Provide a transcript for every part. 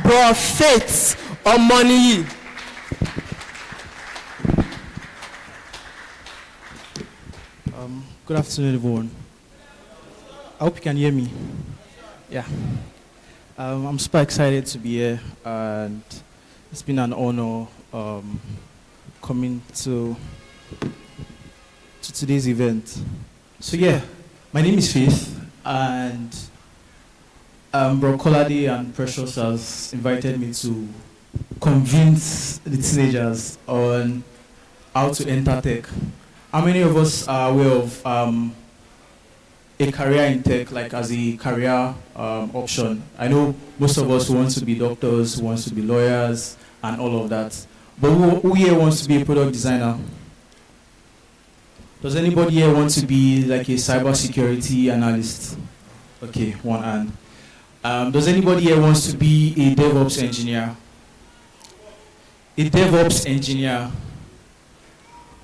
Bro Faith Omoniyi. Good afternoon, everyone. I hope you can hear me. Yeah. I'm super excited to be here, and it's been an honor coming to today's event. So yeah, my name is Faith, and Bro Kolade and Precious has invited me to convince the teenagers on how to enter tech. How many of us are aware of a career in tech, like as a career option? I know most of us want to be doctors, want to be lawyers, and all of that. But who here wants to be a product designer? Does anybody here want to be like a cybersecurity analyst? Okay, one hand. Does anybody here wants to be a DevOps engineer? A DevOps engineer.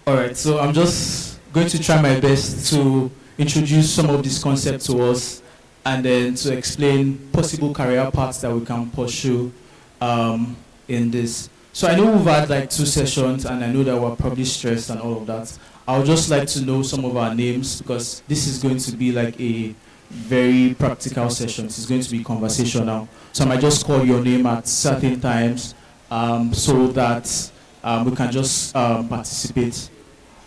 All right, so I'm just going to try my best to introduce some of these concepts to us, and then to explain possible career paths that we can pursue in this. So I know we've had like 2 sessions, and I know that we're probably stressed and all of that. I would just like to know some of our names, because this is going to be like a very practical session. It's going to be conversational. So I might just call your name at certain times so that we can just participate.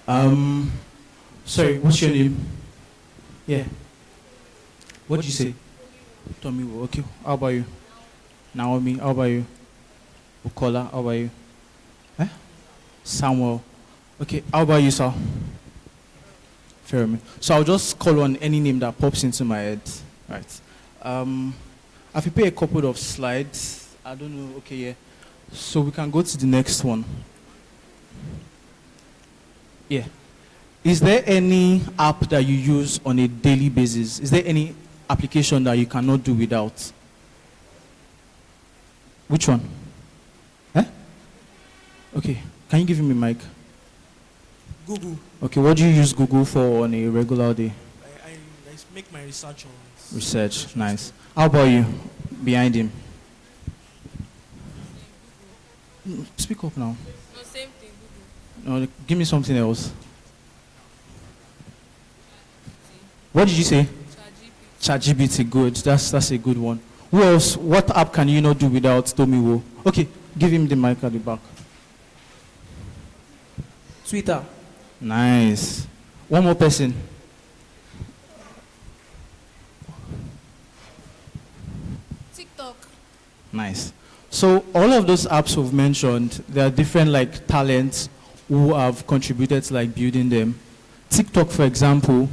Sorry, what's your name? Yeah. What did you say? Tommy. Okay. How about you? Naomi. How about you? Bukola. How about you? Eh? Samuel. Okay. How about you, sir? Fermi. So I'll just call on any name that pops into my head. Right. I've prepared a couple of slides. I don't know. Okay, yeah. So we can go to the next one. Yeah. Is there any app that you use on a daily basis? Is there any application that you cannot do without? Which one? Eh? Okay. Can you give me a mic? Google. Okay, what do you use Google for on a regular day? I make my research on... Research, nice. How about you? Behind him. Speak up now. No, same thing, Google. No, give me something else. What did you say? ChatGPT, good. That's a good one. Who else? What app can you not do without Tomiwo? Okay, give him the mic at the back. Twitter. Nice. One more person. TikTok. Nice. So all of those apps we've mentioned, there are different like talents who have contributed to like building them. TikTok, for example,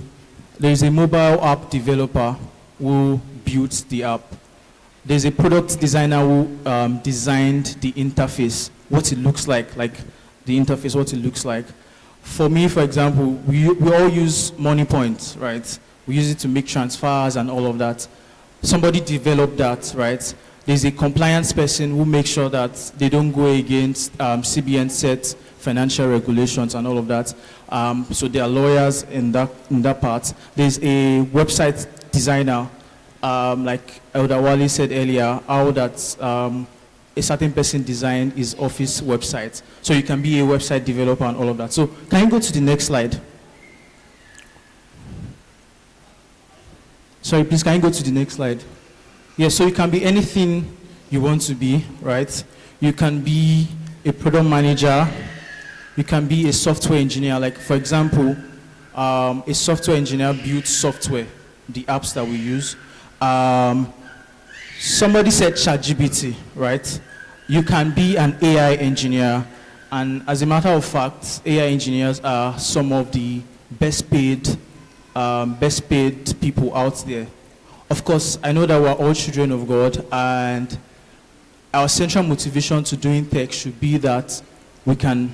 there is a mobile app developer who built the app. There's a product designer who designed the interface, what it looks like the interface, what it looks like. For me, for example, we all use Money Point, right? We use it to make transfers and all of that. Somebody developed that, right? There's a compliance person who makes sure that they don't go against CBN set financial regulations and all of that. So there are lawyers in that part. There's a website designer, like Elder Wally said earlier, how that a certain person designed his office website. So you can be a website developer and all of that. So can you go to the next slide? Sorry, please, can you go to the next slide? Yeah, so you can be anything you want to be, right? You can be a product manager. You can be a software engineer. Like, for example, a software engineer builds software, the apps that we use. Somebody said ChatGPT, right? You can be an AI engineer. And as a matter of fact, AI engineers are some of the best paid people out there. Of course, I know that we're all children of God, and our central motivation to doing tech should be that we can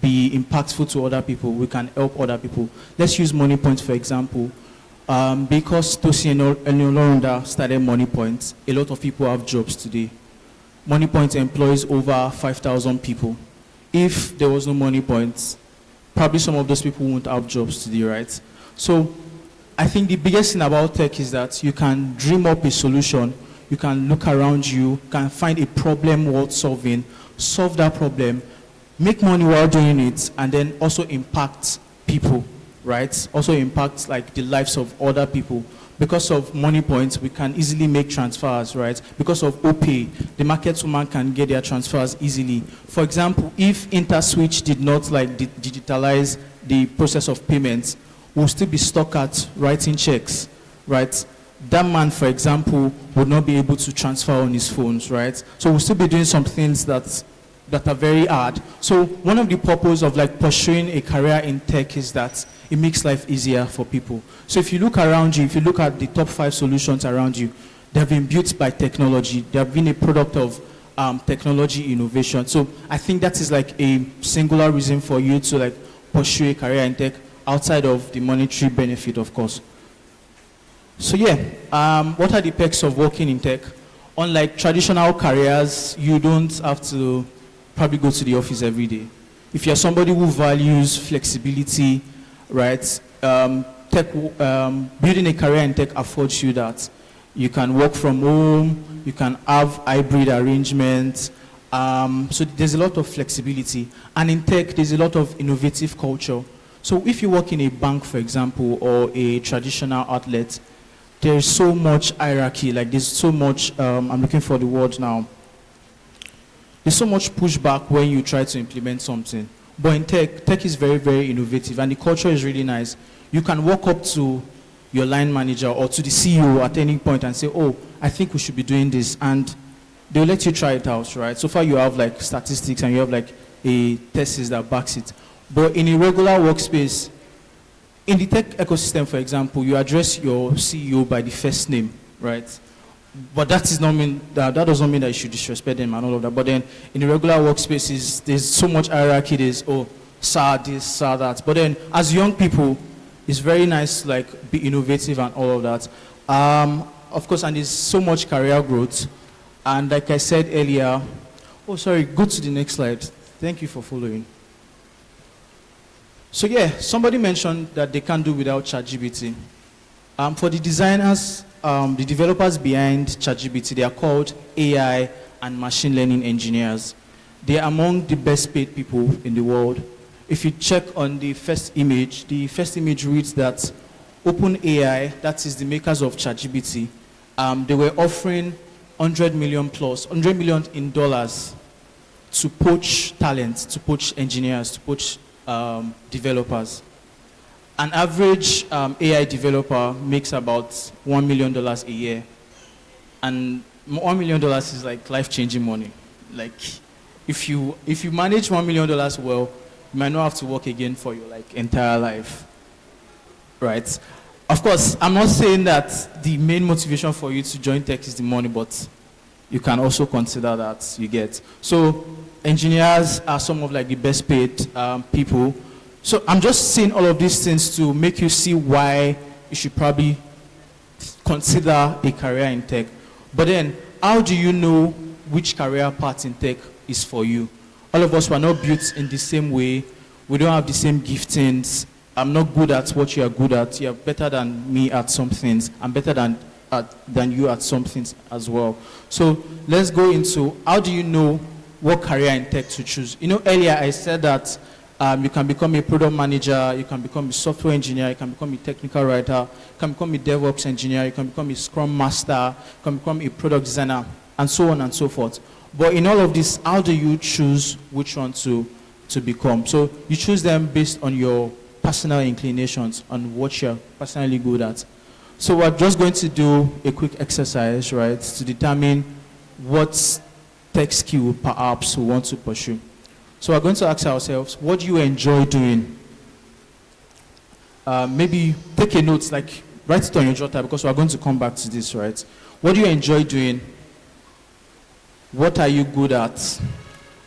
be impactful to other people, we can help other people. Let's use Money Point, for example. Because Tosi and Olorunda started Money Point, a lot of people have jobs today. Money Point employs over 5,000 people. If there was no Money Point, probably some of those people won't have jobs today, right? So I think the biggest thing about tech is that you can dream up a solution, you can look around you, can find a problem worth solving, solve that problem, make money while doing it, and then also impact people, right? Also impact like the lives of other people. Because of money points, we can easily make transfers, right? Because of OPay, the market woman can get their transfers easily. For example, if InterSwitch did not like digitalize the process of payments, we'll still be stuck at writing checks, right? That man, for example, would not be able to transfer on his phones, right? So we'll still be doing some things that are very hard. So one of the purpose of like pursuing a career in tech is that it makes life easier for people. So if you look around you, if you look at the top 5 solutions around you, they have been built by technology. They have been a product of technology innovation. So I think that is like a singular reason for you to like pursue a career in tech outside of the monetary benefit, of course. So yeah, what are the perks of working in tech? Unlike traditional careers, you don't have to probably go to the office every day. If you're somebody who values flexibility, right, building a career in tech affords you that. You can work from home, you can have hybrid arrangements, so there's a lot of flexibility. And in tech, there's a lot of innovative culture. So if you work in a bank, for example, or a traditional outlet, there's so much hierarchy, like there's so much, I'm looking for the word now. There's so much pushback when you try to implement something. But in tech is very, very innovative, and the culture is really nice. You can walk up to your line manager or to the CEO at any point and say, oh, I think we should be doing this, and they'll let you try it out, right? So far you have like statistics and you have like a thesis that backs it. But in a regular workspace, in the tech ecosystem, for example, you address your CEO by the first name, right? But that does not mean that you should disrespect them and all of that. But then in the regular workspaces, there's so much hierarchy. There's, oh, sir this, sir that. But then as young people, it's very nice to like be innovative and all of that. Of course, and there's so much career growth. And like I said earlier, oh, sorry, go to the next slide. Thank you for following. So yeah, somebody mentioned that they can't do without ChatGPT. For the designers, the developers behind ChatGPT, they are called AI and machine learning engineers. They are among the best paid people in the world. If you check on the first image reads that OpenAI, that is the makers of ChatGPT, they were offering 100 million in dollars to poach talent, to poach engineers, to poach developers. An average AI developer makes about $1 million a year. And $1 million is like life-changing money. Like, if you manage $1 million well, you might not have to work again for your like entire life, right? Of course, I'm not saying that the main motivation for you to join tech is the money, but you can also consider that, you get. So engineers are some of like the best paid people. So I'm just saying all of these things to make you see why you should probably consider a career in tech. But then, how do you know which career path in tech is for you? All of us were not built in the same way. We don't have the same giftings. I'm not good at what you are good at. You're better than me at some things. I'm better than you at some things as well. So let's go into how do you know what career in tech to choose. You know, earlier I said that you can become a product manager, you can become a software engineer, you can become a technical writer, you can become a DevOps engineer, you can become a Scrum Master, you can become a product designer, and so on and so forth. But in all of this, how do you choose which one to become? So you choose them based on your personal inclinations, on what you're personally good at. So we're just going to do a quick exercise, right, to determine what tech skill perhaps we want to pursue. So we're going to ask ourselves, what do you enjoy doing? Maybe take a note, like write it on your jotter, because we're going to come back to this, right? What do you enjoy doing? What are you good at?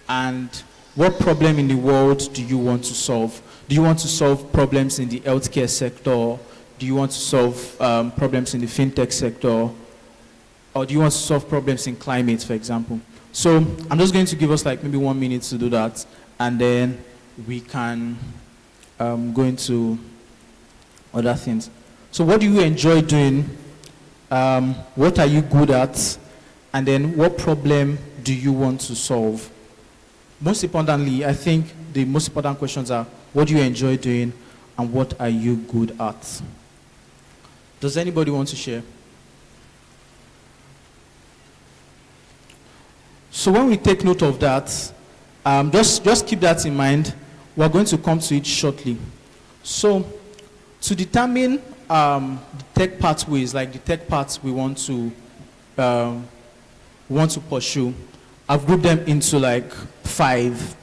And what problem in the world do you want to solve? Do you want to solve problems in the healthcare sector? Do you want to solve problems in the fintech sector? Or do you want to solve problems in climate, for example? So I'm just going to give us like maybe 1 minute to do that, and then we can go into other things. So what do you enjoy doing? What are you good at? And then what problem do you want to solve? Most importantly, I think the most important questions are, what do you enjoy doing and what are you good at? Does anybody want to share? So when we take note of that, just keep that in mind. We're going to come to it shortly. So to determine the tech pathways, like the tech paths we want to pursue, I've grouped them into like 5.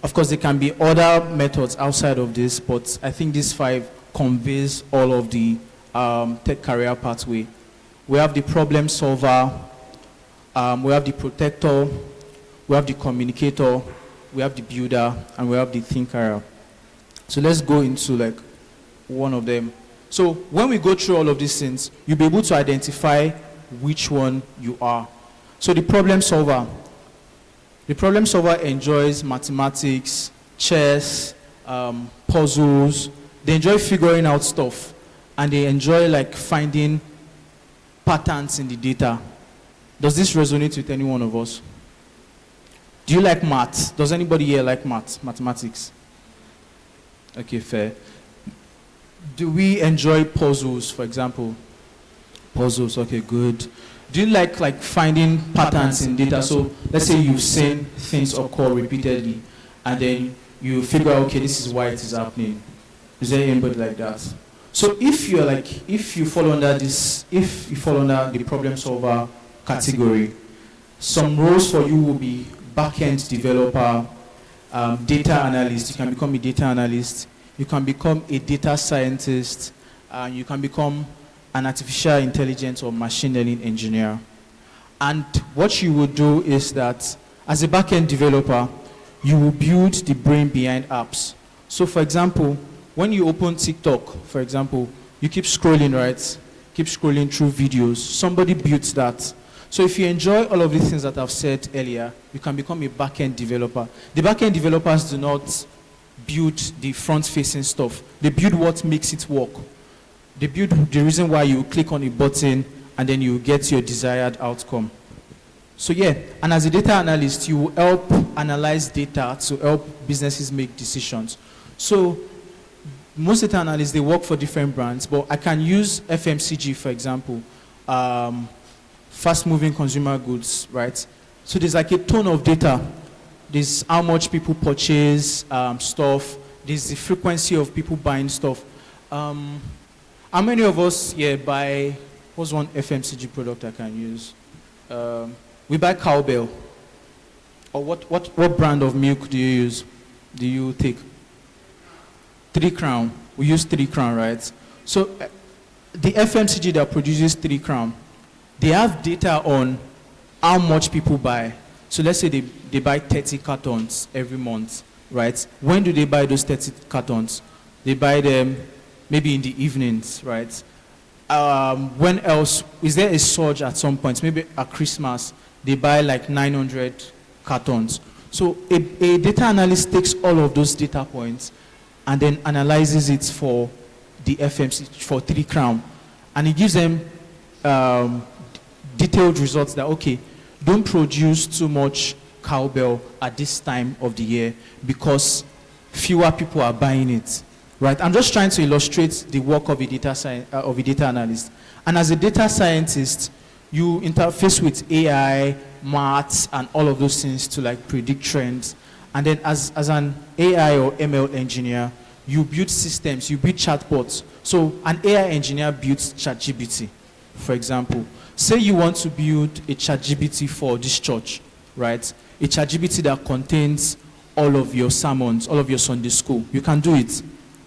Of course, there can be other methods outside of this, but I think these 5 conveys all of the tech career pathway. We have the problem solver, we have the protector, we have the communicator, we have the builder, and we have the thinker. So let's go into like one of them. So when we go through all of these things, you'll be able to identify which one you are. So the problem solver enjoys mathematics, chess, puzzles. They enjoy figuring out stuff, and they enjoy like finding patterns in the data. Does this resonate with any one of us? Do you like maths? Does anybody here like mathematics? Okay, fair. Do we enjoy puzzles, for example? Puzzles, okay, good. Do you like finding patterns in data? So let's say you've seen things occur repeatedly, and then you figure out, okay, this is why it is happening. Is there anybody like that? So if you fall under the problem solver category, some roles for you will be back-end developer, data analyst. You can become a data analyst. You can become a data scientist. You can become an artificial intelligence or machine learning engineer. And what you will do is that as a back-end developer, you will build the brain behind apps. So for example, when you open TikTok, for example, you keep scrolling, right? Keep scrolling through videos. Somebody built that. So if you enjoy all of these things that I've said earlier, you can become a back-end developer. The back-end developers do not build the front-facing stuff. They build what makes it work. They build the reason why you click on a button and then you get your desired outcome. So yeah, and as a data analyst, you will help analyze data to help businesses make decisions. So most data analysts, they work for different brands, but I can use FMCG, for example, fast-moving consumer goods, right? So there's like a ton of data. There's how much people purchase stuff. There's the frequency of people buying stuff. How many of us here buy, what's one FMCG product I can use? We buy Cowbell. Or what brand of milk do you use? Do you take? 3 Crown. We use 3 Crown, right? So the FMCG that produces 3 Crown, they have data on how much people buy. So let's say they buy 30 cartons every month, right? When do they buy those 30 cartons? They buy them maybe in the evenings, right? When else? Is there a surge at some point? Maybe at Christmas, they buy like 900 cartons. So a data analyst takes all of those data points and then analyzes it for the FMC, for 3 Crown. And it gives them detailed results that, okay, don't produce too much Cowbell at this time of the year because fewer people are buying it, right? I'm just trying to illustrate the work of a data analyst. And as a data scientist, you interface with AI, maths, and all of those things to like predict trends. And then as an AI or ML engineer, you build systems, you build chatbots. So an AI engineer builds ChatGPT, for example. Say you want to build a ChatGPT for this church, right? A ChatGPT that contains all of your sermons, all of your Sunday school. You can do it,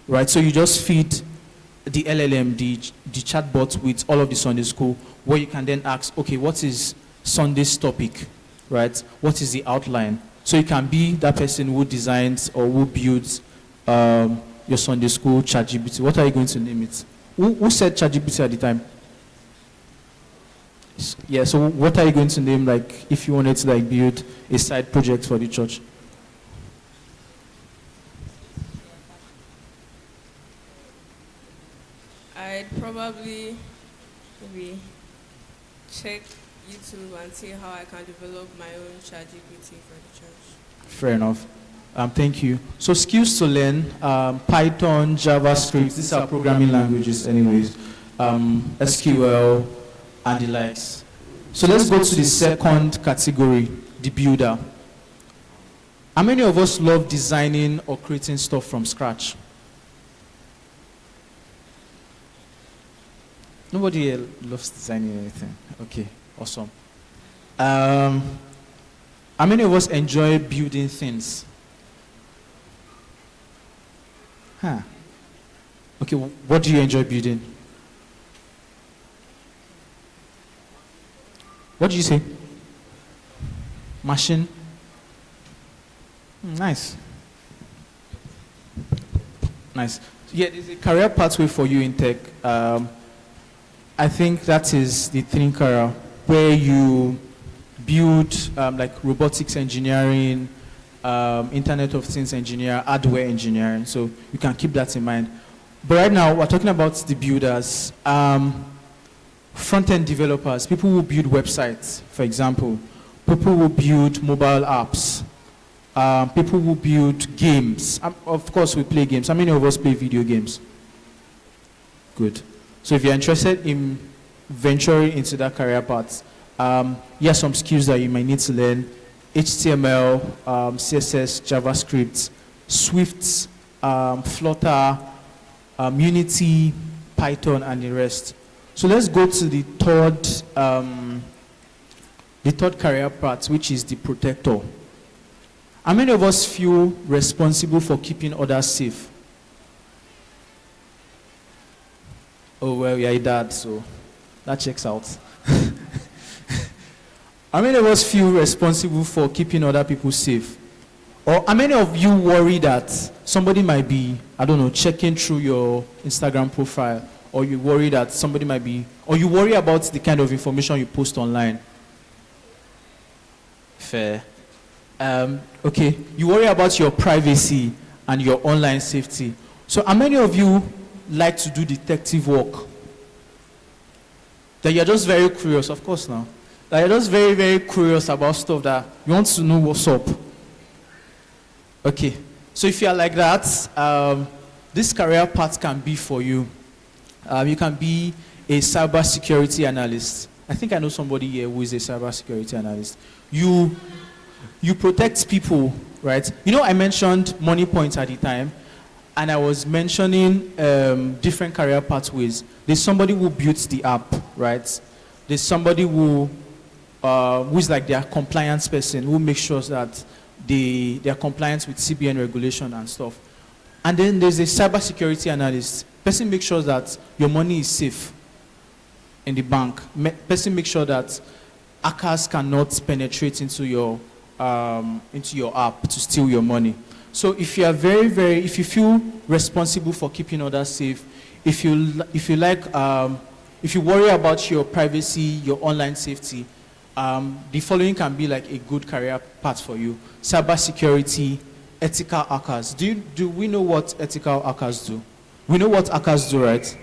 right? So you just feed the LLM, the chatbot with all of the Sunday school, where you can then ask, okay, what is Sunday's topic, right? What is the outline? So you can be that person who designs or who builds your Sunday school ChatGPT. What are you going to name it? Who said ChatGPT at the time? Yeah, so what are you going to name, like, if you wanted to like build a side project for the church? I'd probably maybe check YouTube and see how I can develop my own ChatGPT for the church. Fair enough. Thank you. So skills to learn, Python, JavaScript, these are programming languages anyways, SQL, and the likes. So let's go to the second category, the builder. How many of us love designing or creating stuff from scratch? Nobody here loves designing anything. Okay, awesome. How many of us enjoy building things? Huh. Okay, what do you enjoy building? What did you say? Machine? Nice. Nice. Yeah, there's a career pathway for you in tech. I think that is the thinker where you build like robotics engineering, Internet of Things engineer, hardware engineering. So you can keep that in mind. But right now, we're talking about the builders. Front-end developers, people who build websites, for example. People who build mobile apps. People who build games. Of course, we play games. How many of us play video games? Good. So if you're interested in venturing into that career path, here are some skills that you might need to learn. HTML, CSS, JavaScript, Swift, Flutter, Unity, Python, and the rest. So let's go to the third career path, which is the protector. How many of us feel responsible for keeping others safe? Oh, well, you're a dad, so that checks out. How many of us feel responsible for keeping other people safe? Or how many of you worry that somebody might be, I don't know, checking through your Instagram profile, or you worry that somebody might be, or you worry about the kind of information you post online? Fair. Okay, you worry about your privacy and your online safety. So how many of you like to do detective work? That you're just very curious, of course now. That you're just very, very curious about stuff that you want to know what's up. Okay, so if you're like that, this career path can be for you. You can be a cybersecurity analyst. I think I know somebody here who is a cybersecurity analyst. You protect people, right? You know, I mentioned money points at the time, and I was mentioning different career pathways. There's somebody who builds the app, right? There's somebody who's like their compliance person, who makes sure that they are compliant with CBN regulation and stuff. And then there's a cybersecurity analyst. Person makes sure that your money is safe in the bank. Person makes sure that hackers cannot penetrate into your app to steal your money. So if you are if you feel responsible for keeping others safe, if you worry about your privacy, your online safety, the following can be like a good career path for you. Cybersecurity, ethical hackers. Do we know what ethical hackers do? We know what hackers do, right?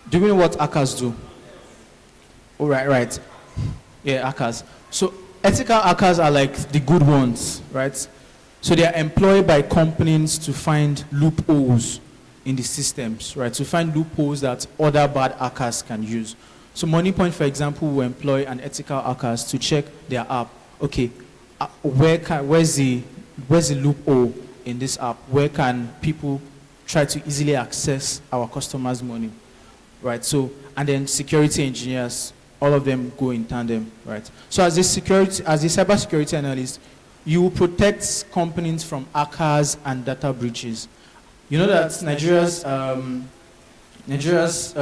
Do we know what hackers do? Oh, right. Yeah, hackers. So ethical hackers are like the good ones, right? So they are employed by companies to find loopholes in the systems, right? To find loopholes that other bad hackers can use. So MoneyPoint, for example, will employ an ethical hackers to check their app. Okay, where's the loophole in this app? Where can people try to easily access our customers' money, right? So, and then security engineers, all of them go in tandem, right? So as a cybersecurity analyst, you will protect companies from hackers and data breaches. You know that Nigeria's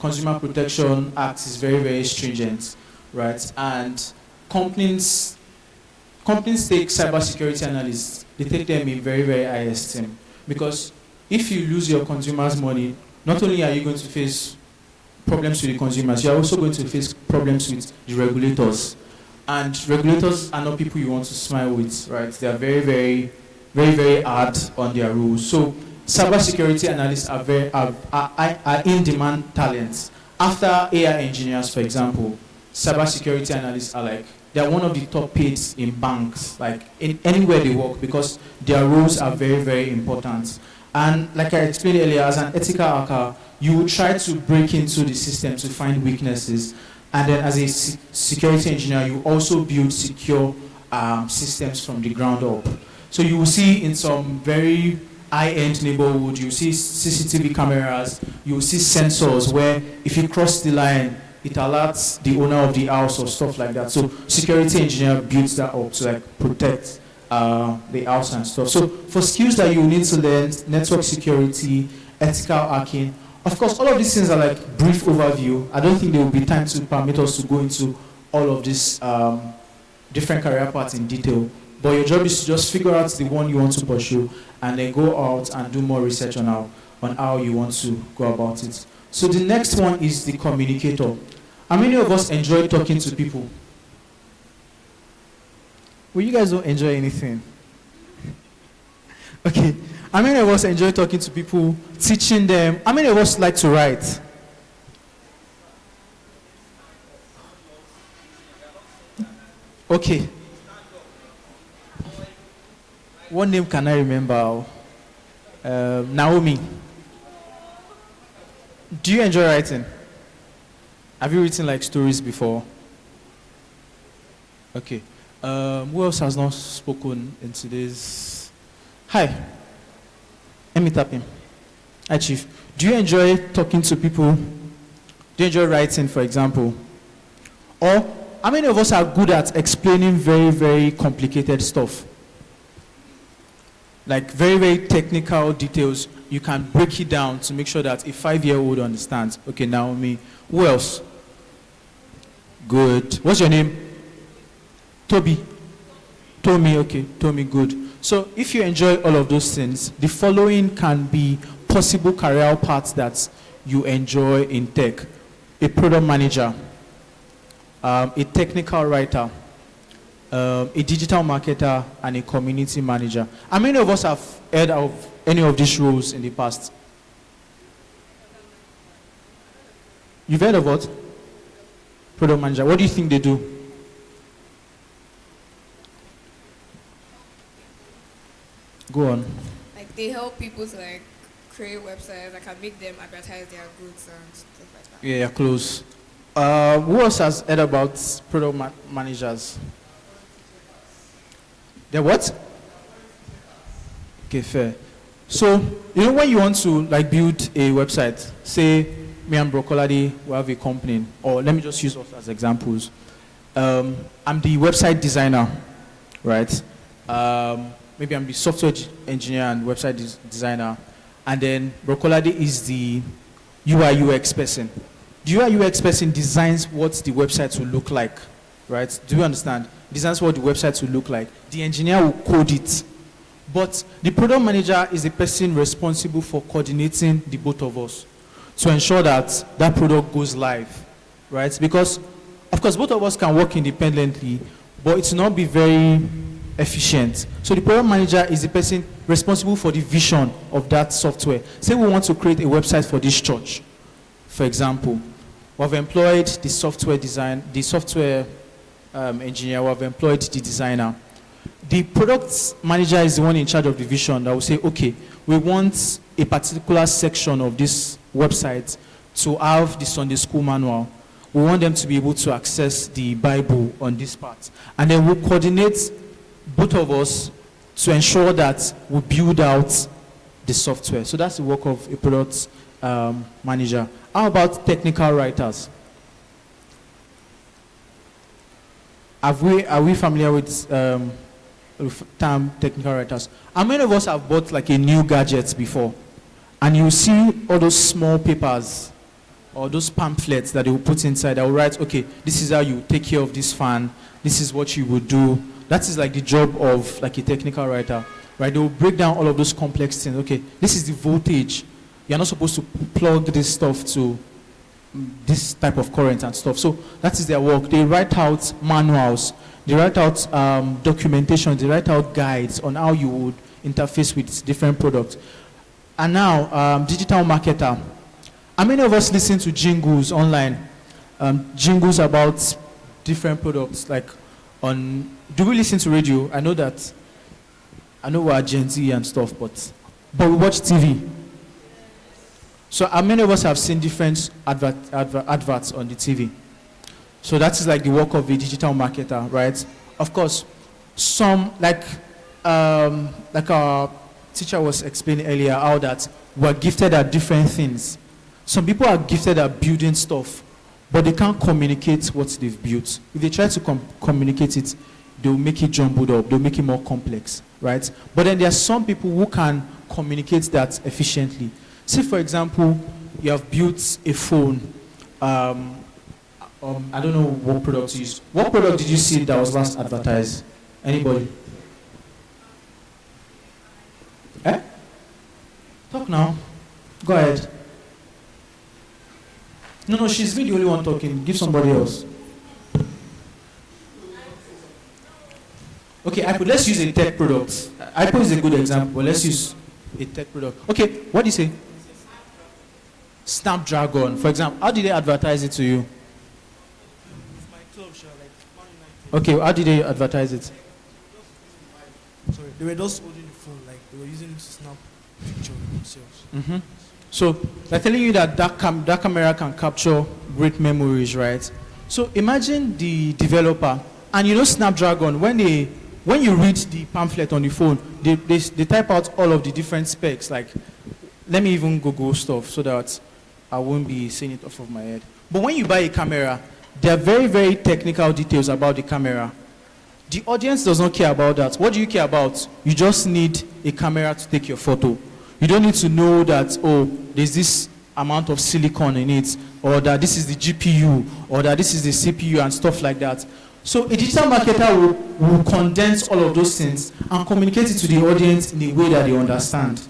Consumer Protection Act is very, very stringent, right? And companies take cybersecurity analysts, they take them in very, very high esteem. Because if you lose your consumers' money, not only are you going to face problems with the consumers, you are also going to face problems with the regulators. And regulators are not people you want to smile with, right? They are very, very, very, very hard on their rules. So cybersecurity analysts are in-demand talents. After AI engineers, for example, cybersecurity analysts are like, they're one of the top paid in banks, like in anywhere they work, because their roles are very, very important. And like I explained earlier, as an ethical hacker, you will try to break into the system to find weaknesses. And then as a security engineer, you also build secure systems from the ground up. So you will see in some very high-end neighborhood, you see CCTV cameras, you will see sensors where if you cross the line, it alerts the owner of the house or stuff like that. So security engineer builds that up to like protect the house and stuff. So for skills that you need to learn, network security, ethical hacking, of course, all of these things are like brief overview. I don't think there will be time to permit us to go into all of these different career paths in detail. But your job is to just figure out the one you want to pursue and then go out and do more research on how you want to go about it. So the next one is the communicator. How many of us enjoy talking to people? Well, you guys don't enjoy anything. Okay. How many of us enjoy talking to people, teaching them? How many of us like to write? Okay. What name can I remember? Naomi. Do you enjoy writing? Have you written like stories before? Okay. Who else has not spoken in today's? Hi. Let me tap him. Hi, Chief. Do you enjoy talking to people? Do you enjoy writing, for example? Or how many of us are good at explaining very, very complicated stuff? Like very, very technical details. You can break it down to make sure that a 5-year-old understands. Okay, Naomi. Who else? Good. What's your name? Toby. Tommy, okay. Tommy, good. So if you enjoy all of those things, the following can be possible career paths that you enjoy in tech. A product manager, a technical writer, a digital marketer, and a community manager. How many of us have heard of any of these roles in the past? You've heard of what? Product manager. What do you think they do? Go on. Like they help people to like create websites that can make them advertise their goods and stuff like that. Yeah, close. Who else has heard about product managers? They're what? Okay, fair. So, you know when you want to like build a website, say me and Brocolade, we have a company, or let me just use us as examples. I'm the website designer, right? Maybe I'm the software engineer and website designer, and then Brocolade is the UI UX person. The UI UX person designs what the website will look like, right? Do you understand? Designs what the website will look like. The engineer will code it. But the product manager is the person responsible for coordinating the both of us to ensure that that product goes live, right? Because, of course, both of us can work independently, but it will not be very efficient. So the product manager is the person responsible for the vision of that software. Say we want to create a website for this church, for example. We've employed the software engineer, we've employed the designer. The product manager is the one in charge of the vision that will say, okay, we want a particular section of this website to have the Sunday school manual. We want them to be able to access the Bible on this part. And then we'll coordinate both of us to ensure that we build out the software. So that's the work of a product manager. How about technical writers? Are we familiar with term technical writers? How many of us have bought like a new gadget before? And you see all those small papers or those pamphlets that they will put inside that will write, okay, this is how you take care of this fan, this is what you would do. That is like the job of like a technical writer, right? They will break down all of those complex things. Okay, this is the voltage. You're not supposed to plug this stuff to this type of current and stuff. So that is their work. They write out manuals, they write out documentation, they write out guides on how you would interface with different products. And now, digital marketer. How many of us listen to jingles online? Jingles about different products, like do we listen to radio? I know we're Gen Z and stuff, but we watch TV. So how many of us have seen different adverts on the TV? So that is like the work of a digital marketer, right? Of course, some, like our teacher was explaining earlier, how that we're gifted at different things. Some people are gifted at building stuff, but they can't communicate what they've built. If they try to communicate it, they'll make it jumbled up, they'll make it more complex, right? But then there are some people who can communicate that efficiently. Say, for example, you have built a phone. I don't know what product to use. What product did you see that was last advertised? Anybody? Eh? Talk now. Go ahead. No, she's really the only one talking. Give somebody else. Okay, let's use a tech product. iPhone is a good example, but let's use a tech product. Okay, what do you say? Snapdragon, for example. How did they advertise it to you? With my club, like Man United. Okay, how did they advertise it? Sorry, they were just holding the phone, like they were using it to snap picture of themselves. Mm-hmm. So they're telling you that camera can capture great memories, right? So imagine the developer, and you know Snapdragon, when you read the pamphlet on the phone, they type out all of the different specs. Like, let me even Google stuff so that I won't be saying it off of my head. But when you buy a camera, there are very, very technical details about the camera. The audience does not care about that. What do you care about? You just need a camera to take your photo. You don't need to know that, oh, there's this amount of silicon in it, or that this is the GPU, or that this is the CPU and stuff like that. So a digital marketer will condense all of those things and communicate it to the audience in a way that they understand,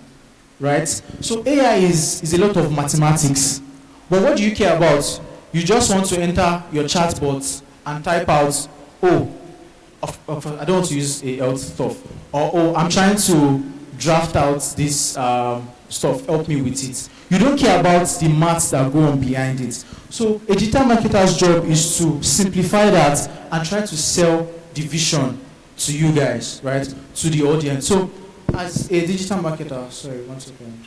right? So AI is a lot of mathematics. But what do you care about? You just want to enter your chatbot and type out, oh, I don't want to use a health stuff, or oh, I'm trying to draft out this stuff, help me with it. You don't care about the maths that go on behind it. So a digital marketer's job is to simplify that and try to sell the vision to you guys, right? To the audience. So as a digital marketer, sorry, 1 second.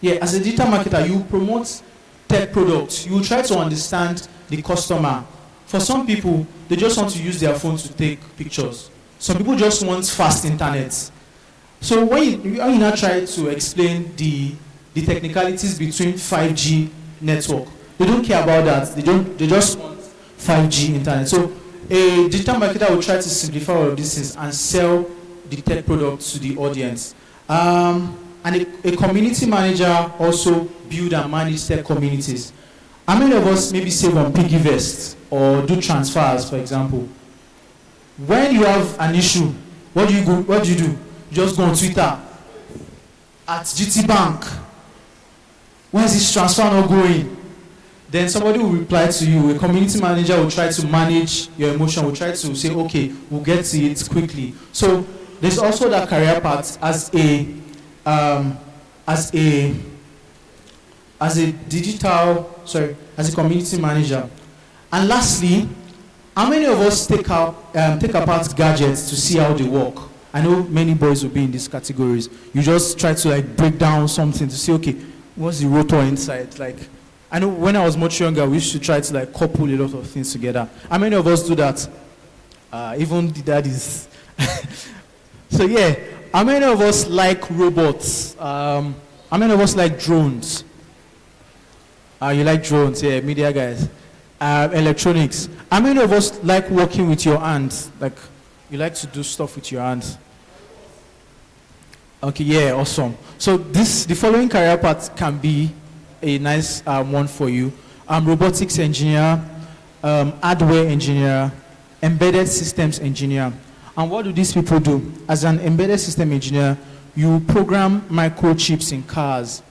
Yeah, as a digital marketer, you promote tech products. You try to understand the customer. For some people, they just want to use their phone to take pictures. Some people just want fast internet. So when you now try to explain the technicalities between 5G network, they don't care about that. They just want 5G internet. So a digital marketer will try to simplify all of these things and sell the tech product to the audience. And a community manager also build and manage tech communities. How many of us maybe save on PiggyVest or do transfers, for example? When you have an issue, what do you do? You just go on Twitter at GT Bank. Why is this transfer not going? Then somebody will reply to you. A community manager will try to manage your emotion. Will try to say, okay, we'll get to it quickly. So there's also that career path as a community manager. And lastly, how many of us take apart gadgets to see how they work? I know many boys will be in these categories. You just try to like break down something to see, okay, what's the rotor inside? Like, I know when I was much younger, we used to try to like couple a lot of things together. How many of us do that? Even the daddies. So yeah, how many of us like robots? How many of us like drones? You like drones, yeah, media guys. Electronics. How many of us like working with your hands? Like, you like to do stuff with your hands? Okay, yeah, awesome. So the following career path can be a nice one for you. Robotics engineer, hardware engineer, embedded systems engineer. And what do these people do? As an embedded system engineer, you program microchips in cars.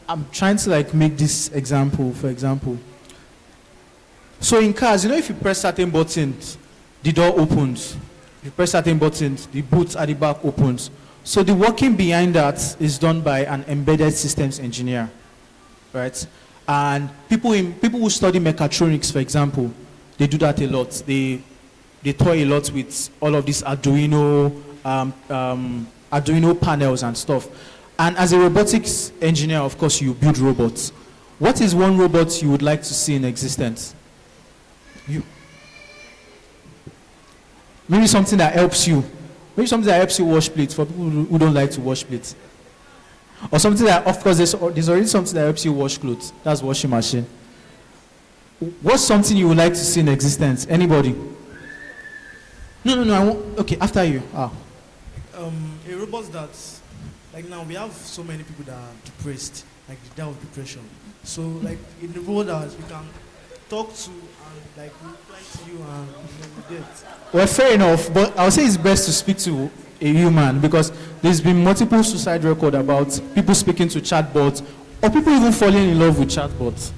I'm trying to like make this example, for example. So in cars, you know, if you press certain buttons, the door opens. If you press certain buttons, the boot at the back opens. So the working behind that is done by an embedded systems engineer, right? And people who study mechatronics, for example, they do that a lot. They toy a lot with all of these Arduino panels and stuff. And as a robotics engineer, of course, you build robots. What is one robot you would like to see in existence? You. Maybe something that helps you. Maybe something that helps you wash plates for people who don't like to wash plates. Or something that, of course, there's already something that helps you wash clothes. That's washing machine. What's something you would like to see in existence? Anybody? No, I won't. Okay, after you. A robot that's, like now we have so many people that are depressed, like they die of depression. So like in the robot that you can talk to and like reply to you and you get. Well, fair enough, but I would say it's best to speak to a human because there's been multiple suicide records about people speaking to chatbots or people even falling in love with chatbots.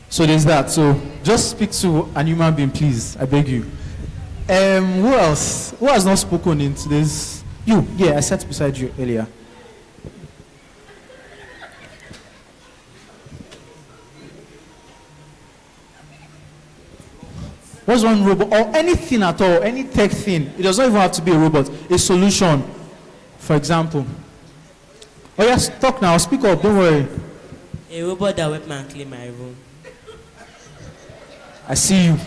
So there's that. So just speak to a human being, please. I beg you. Who else? Who has not spoken in today's? You. Yeah, I sat beside you earlier. What's one robot or anything at all, any tech thing? It does not even have to be a robot. A solution, for example. Oh yes, talk now. Speak up. Don't worry. A robot that went and clean my room. I see you.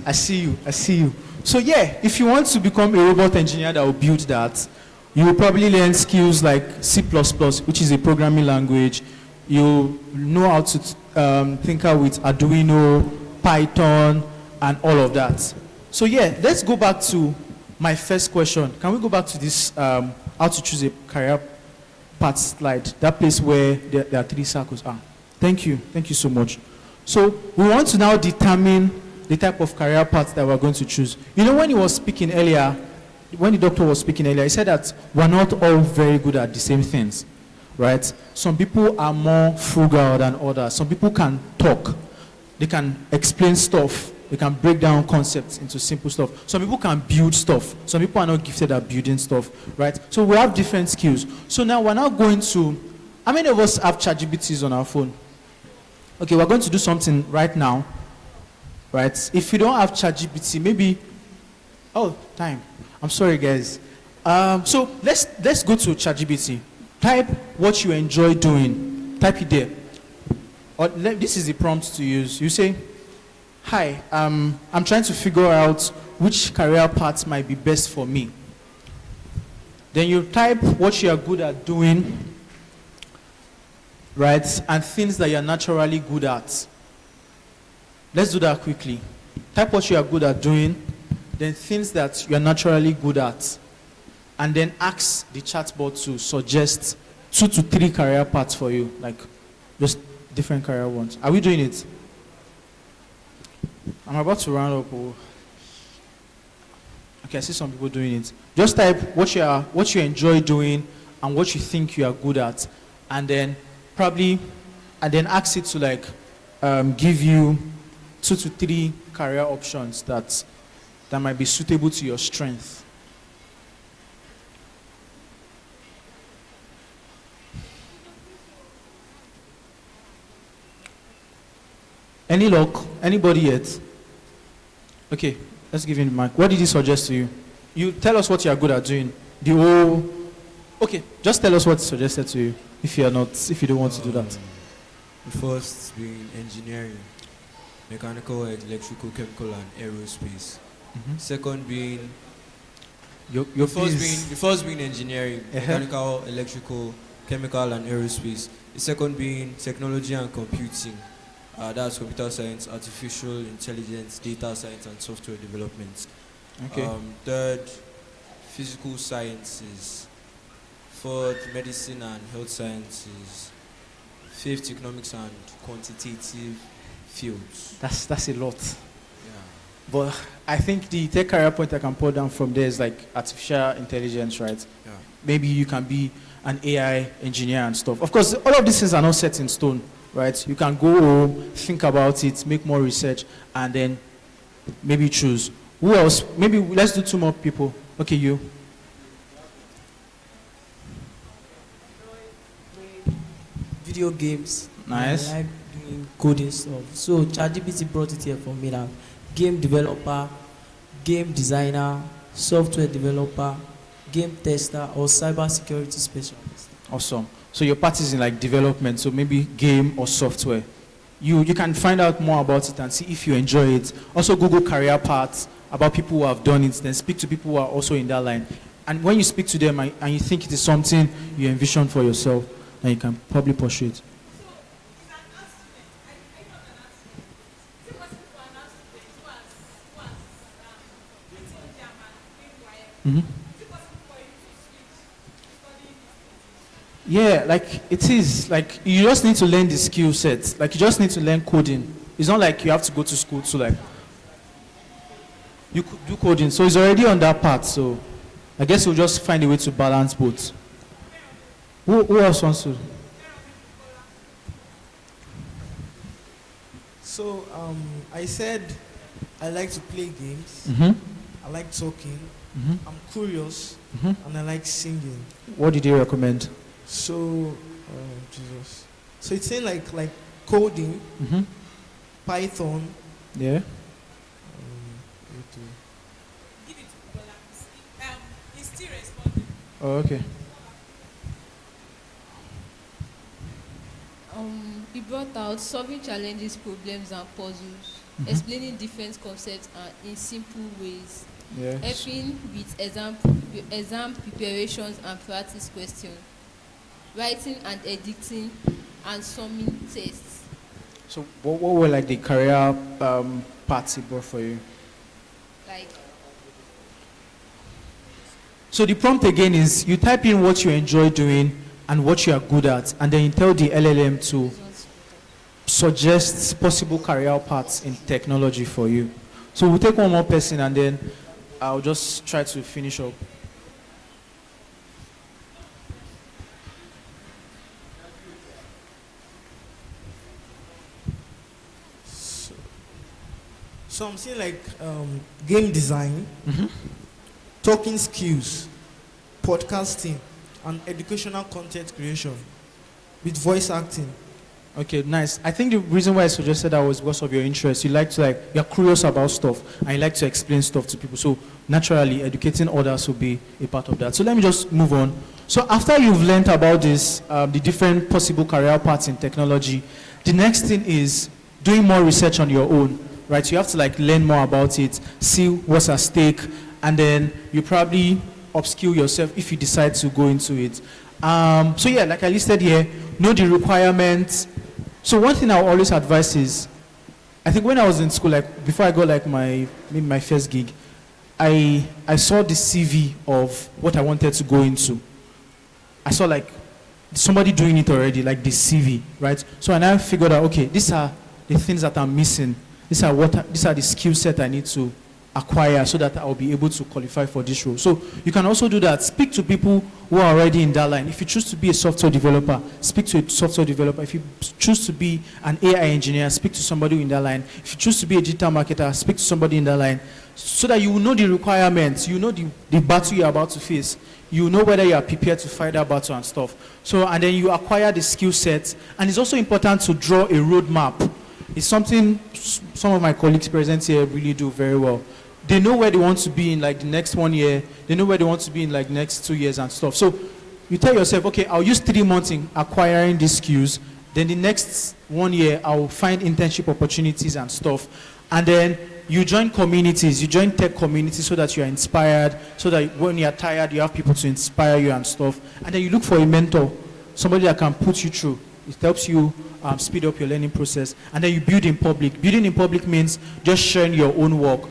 I see you. I see you. So yeah, if you want to become a robot engineer that will build that, you will probably learn skills like C++, which is a programming language. You know how to tinker with Arduino, Python, and all of that. So yeah, let's go back to my first question. Can we go back to this how to choose a career path slide? That place where there are 3 circles. Thank you so much. So we want to now determine the type of career path that we're going to choose. You know, when he was speaking earlier, when the doctor was speaking earlier, he said that we're not all very good at the same things, right? Some people are more frugal than others. Some people can talk. They can explain stuff. They can break down concepts into simple stuff. Some people can build stuff. Some people are not gifted at building stuff, right? So we have different skills. So now we're now going to, how many of us have ChatGPTs on our phone? Okay, we're going to do something right now, right? If you don't have ChatGPT, maybe, oh, time. I'm sorry, guys. So let's go to ChatGPT. Type what you enjoy doing. Type it there. Or this is the prompt to use. You say, hi, I'm trying to figure out which career path might be best for me. Then you type what you are good at doing, right? And things that you're naturally good at. Let's do that quickly. Type what you are good at doing, then things that you're naturally good at. And then ask the chatbot to suggest 2 to 3 career paths for you, like just different career ones. Are we doing it? I'm about to round up. Okay, I see some people doing it. Just type what you enjoy doing and what you think you are good at, and then ask it to like give you 2 to 3 career options that might be suitable to your strength. Any luck? Anybody yet? Okay, let's give him the mic. What did he suggest to you? You tell us what you are good at doing. Okay, just tell us what he suggested to you if you don't want to do that. The first being engineering, mechanical, electrical, chemical, and aerospace. Mm-hmm. Second being the first being engineering, mechanical, electrical, chemical, and aerospace. The second being technology and computing. That's computer science, artificial intelligence, data science, and software development. Okay. Third, physical sciences. Fourth, medicine and health sciences. Fifth, economics and quantitative fields. That's a lot. Yeah. But I think the tech career point I can put down from there is like artificial intelligence, right? Yeah. Maybe you can be an AI engineer and stuff. Of course, all of these things are not set in stone, right? You can go home, think about it, make more research, and then maybe choose. Who else? Maybe let's do 2 more people. Okay, you. video games. Nice. I like doing coding stuff. So ChatGPT brought it here for me that game developer, game designer, software developer, game tester, or cyber security specialist. Awesome. So your part is in like development, so maybe game or software. You can find out more about it and see if you enjoy it. Also Google career paths about people who have done it, then speak to people who are also in that line. And when you speak to them and you think it is something you envision for yourself, then you can probably pursue it. Mm-hmm. Yeah, like it is. Like you just need to learn the skill set. Like you just need to learn coding. It's not like you have to go to school to like you could do coding. So it's already on that part. So I guess we'll just find a way to balance both. Who else wants to? So I said I like to play games. Mm-hmm. I like talking. Mm-hmm. I'm curious, Mm-hmm. and I like singing. What did you recommend? So, Jesus. So it's saying like coding, Mm-hmm. Python. Yeah. What do- Give it to Bola. He's still responding. Oh, okay. He brought out solving challenges, problems, and puzzles, Mhm. explaining different concepts in simple ways, Yeah. helping with exam preparations and practice questions, writing and editing, and summing tests. So what were like the career parts he brought for you? Like, So the prompt again is you type in what you enjoy doing and what you are good at, and then you tell the LLM to suggest possible career paths in technology for you. So we'll take one more person and then I'll just try to finish up. So I'm saying like game design, Mm-hmm. talking skills, podcasting, and educational content creation with voice acting. Okay, nice. I think the reason why I suggested that was because of your interest. You like to you're curious about stuff and you like to explain stuff to people. So naturally, educating others will be a part of that. So let me just move on. So after you've learned about this, the different possible career paths in technology, the next thing is doing more research on your own, right? You have to learn more about it, see what's at stake, and then you probably upskill yourself if you decide to go into it. So yeah, like I listed here, know the requirements. So one thing I will always advise is, I think when I was in school, before I got my first gig, I saw the CV of what I wanted to go into. I saw somebody doing it already, the CV, right? So I now figured out, okay, these are the things that I'm missing. These are the skill set I need to acquire so that I'll be able to qualify for this role. So you can also do that. Speak to people who are already in that line. If you choose to be a software developer, speak to a software developer. If you choose to be an AI engineer, speak to somebody in that line. If you choose to be a digital marketer, speak to somebody in that line, so that you will know the requirements, you know the battle you're about to face. You know whether you are prepared to fight that battle and stuff. So, and then you acquire the skill set. And it's also important to draw a roadmap. It's something some of my colleagues present here really do very well. They know where they want to be in the next 1 year. They know where they want to be in the next 2 years and stuff. So you tell yourself, okay, I'll use 3 months in acquiring these skills. Then the next 1 year, I'll find internship opportunities and stuff. And then you join communities, you join tech communities so that you're inspired, so that when you're tired, you have people to inspire you and stuff. And then you look for a mentor, somebody that can put you through. It helps you speed up your learning process. And then you build in public. Building in public means just sharing your own work,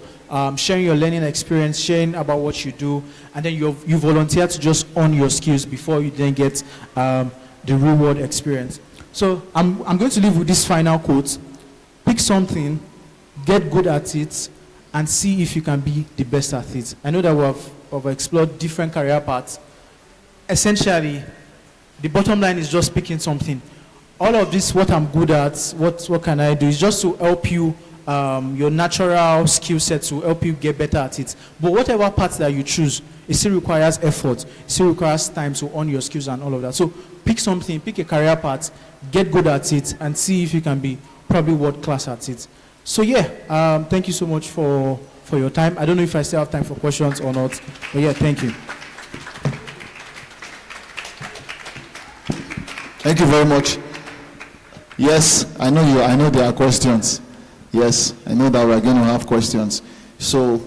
sharing your learning experience, sharing about what you do, and then you volunteer to just own your skills before you then get the real world experience. So I'm going to leave with this final quote. Pick something, get good at it, and see if you can be the best at it. I know that we've explored different career paths. Essentially, the bottom line is just picking something. All of this, what I'm good at, what can I do, is just to help you your natural skill set to help you get better at it. But whatever path that you choose, it still requires effort. It still requires time to hone your skills and all of that. So pick something, pick a career path, get good at it, and see if you can be probably world class at it. So yeah, thank you so much for your time. I don't know if I still have time for questions or not, but yeah, thank you. Thank you very much. Yes, I know there are questions. Yes, I know that we're going to have questions. So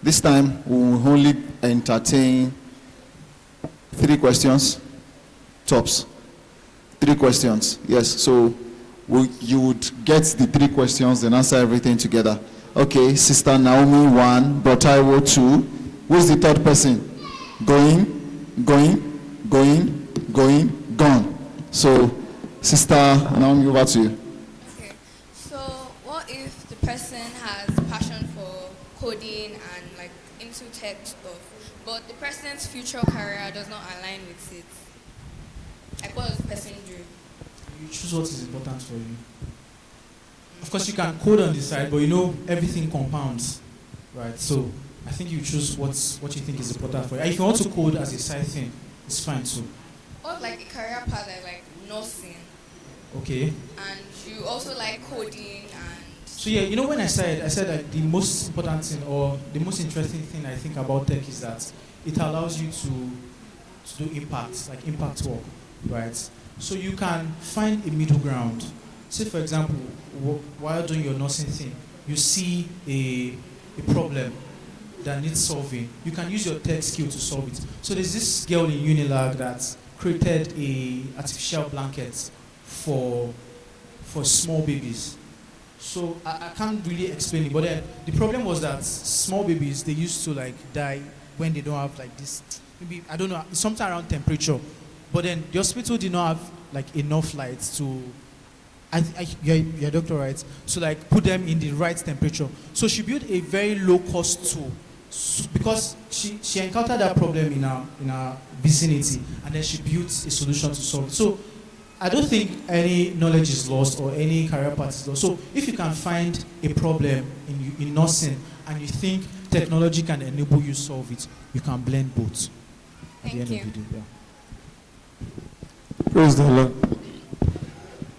this time we will only entertain 3 questions, tops. 3 questions. Yes, so you would get the 3 questions and answer everything together. Okay, Sister Naomi 1, Brotaiwo 2. Who's the third person? Going, gone. So, Sister Naomi, over to you. Okay. So what if the person has passion for coding and like into tech stuff, but the person's future career does not align with it? Like what does the person do? You choose what is important for you. Of course, you can code on the side, but you know everything compounds, right? So I think you choose what you think is important for you. And if you want to code as a side thing, it's fine too. Or like a career path like nursing, Okay. and you also like coding and. So yeah, you know when I said that the most important thing or the most interesting thing I think about tech is that it allows you to do impact, like impact work, right? So you can find a middle ground. Say for example, while doing your nursing thing, you see a problem that needs solving. You can use your tech skill to solve it. So there's this girl in Unilag that created a artificial blanket for small babies. So I can't really explain it, but then the problem was that small babies, they used to like die when they don't have like this, maybe, I don't know, something around temperature. But then the hospital did not have like enough lights to, you're a doctor, right? So like put them in the right temperature. So she built a very low cost tool because she encountered that problem in our vicinity, and then she built a solution to solve it. So I don't think any knowledge is lost or any career path is lost. So if you can find a problem in nursing and you think technology can enable you solve it, you can blend both. At the end of the day, yeah. Praise the Lord.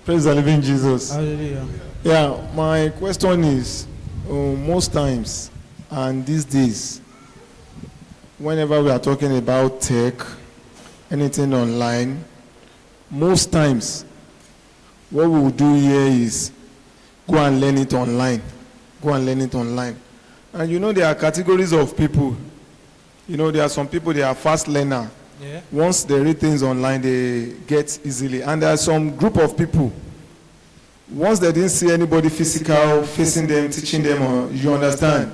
Praise the living Jesus. Hallelujah. Yeah, my question is, most times and these days, whenever we are talking about tech, anything online, most times what we will do here is go and learn it online. Go and learn it online. And you know there are categories of people. You know there are some people, they are fast learner. Yeah. Once they read things online, they get easily. And there are some group of people, once they didn't see anybody physical facing them, teaching them, or you understand,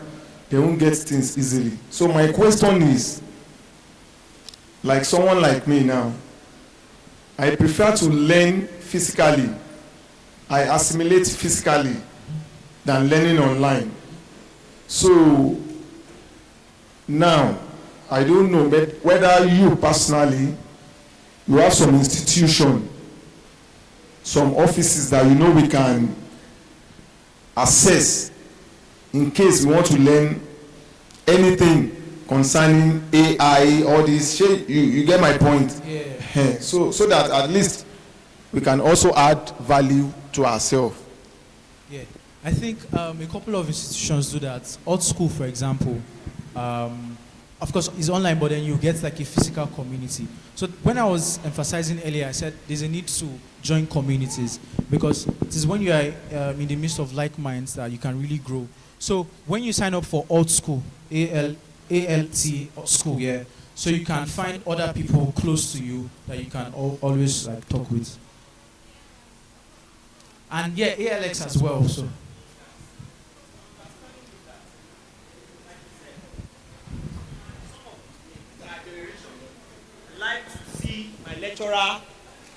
they won't get things easily. So my question is, like someone like me now, I prefer to learn physically. I assimilate physically than learning online. So now, I don't know whether you personally, you have some institution, some offices that you know we can access in case we want to learn anything concerning AI, all this. You get my point? Yeah. So that at least we can also add value to ourselves. Yeah. I think a couple of institutions do that. Old school, for example, of course, it's online, but then you get like a physical community. So when I was emphasizing earlier, I said there's a need to join communities because it is when you are in the midst of like minds that you can really grow. So when you sign up for Old School, ALT school, yeah, so you can find other people close to you that you can always like talk with. And yeah, ALX as well. So. Like to see my lecturer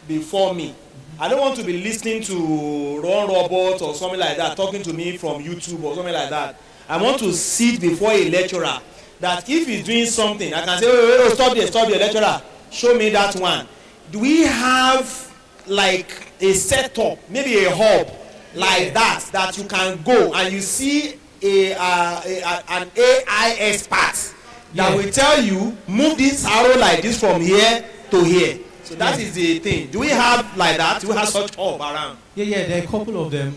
before me. I don't want to be listening to Ron Robert or something like that talking to me from YouTube or something like that. I want to sit before a lecturer that if he's doing something, I can say, oh, stop there, lecturer, show me that one. Do we have like a setup, maybe a hub, like that you can go and you see an AI expert that will tell you move this arrow like this from here to here. So that is the thing. Do we have like that? Do we have such hub around? Yeah, there are a couple of them.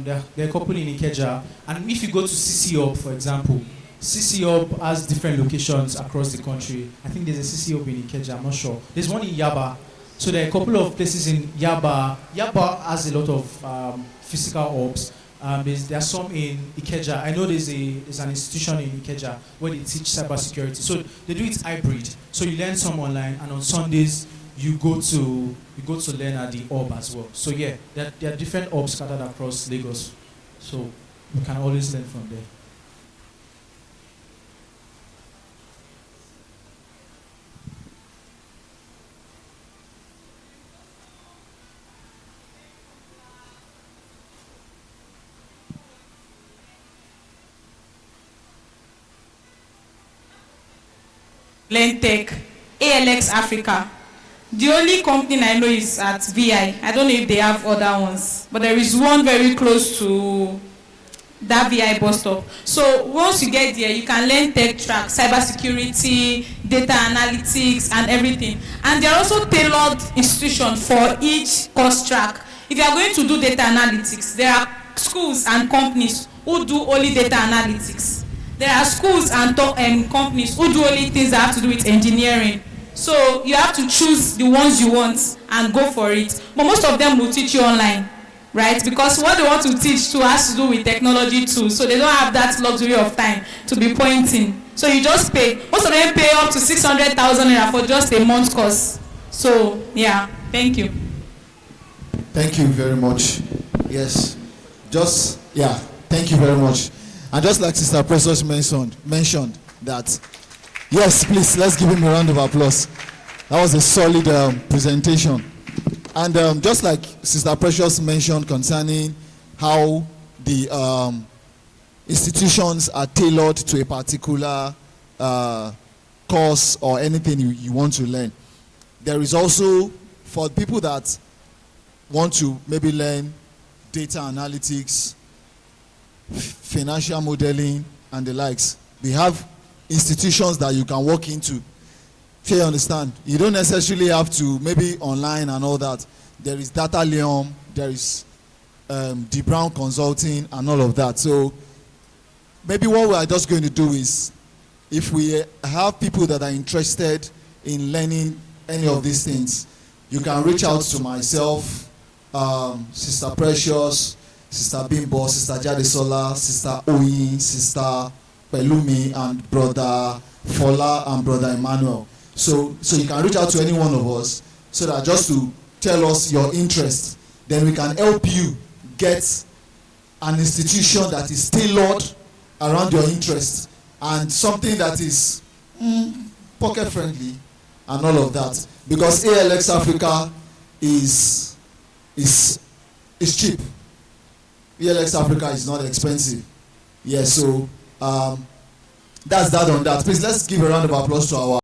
There are a couple in Ikeja. And if you go to CC Hub, for example, CC Hub has different locations across the country. I think there's a CC Hub in Ikeja, I'm not sure. There's one in Yaba. So there are a couple of places in Yaba. Yaba has a lot of physical hubs. There are some in Ikeja. I know there's an institution in Ikeja where they teach cybersecurity. So they do it hybrid. So you learn some online, and on Sundays you go to learn at the hub as well. So yeah, there are different hubs scattered across Lagos. So you can always learn from there. Lentech, ALX Africa. The only company I know is at VI. I don't know if they have other ones, but there is one very close to that VI bus stop. So once you get there, you can learn tech track, cybersecurity, data analytics, and everything. And there are also tailored institutions for each course track. If you are going to do data analytics, there are schools and companies who do only data analytics. There are schools and companies who do only things that have to do with engineering. So you have to choose the ones you want and go for it. But most of them will teach you online, right? Because what they want to teach too has to do with technology too. So they don't have that luxury of time to be pointing. So you just pay. Most of them pay up to 600,000 naira for just a month's course. So yeah, thank you. Thank you very much. Yes. Thank you very much. And just like Sister Precious mentioned that, yes, please, let's give him a round of applause. That was a solid presentation. And just like Sister Precious mentioned concerning how the institutions are tailored to a particular course or anything you want to learn, there is also, for people that want to maybe learn data analytics, financial modeling, and the likes, we have institutions that you can walk into. If you understand, you don't necessarily have to maybe online and all that. There is Data Leon, there is D Brown Consulting, and all of that. So maybe what we are just going to do is, if we have people that are interested in learning any of these things, you can reach out to myself, Sister Precious, Sister Bimbo, Sister Jadesola, Sister Oyin, Sister Pelumi, and Brother Fola and Brother Emmanuel. So you can reach out to any one of us, so that just to tell us your interest, then we can help you get an institution that is tailored around your interest and something that is pocket friendly and all of that. Because ALX Africa is cheap. ALX Africa is not expensive. Yes, so that's that on that. Please, let's give a round of applause to our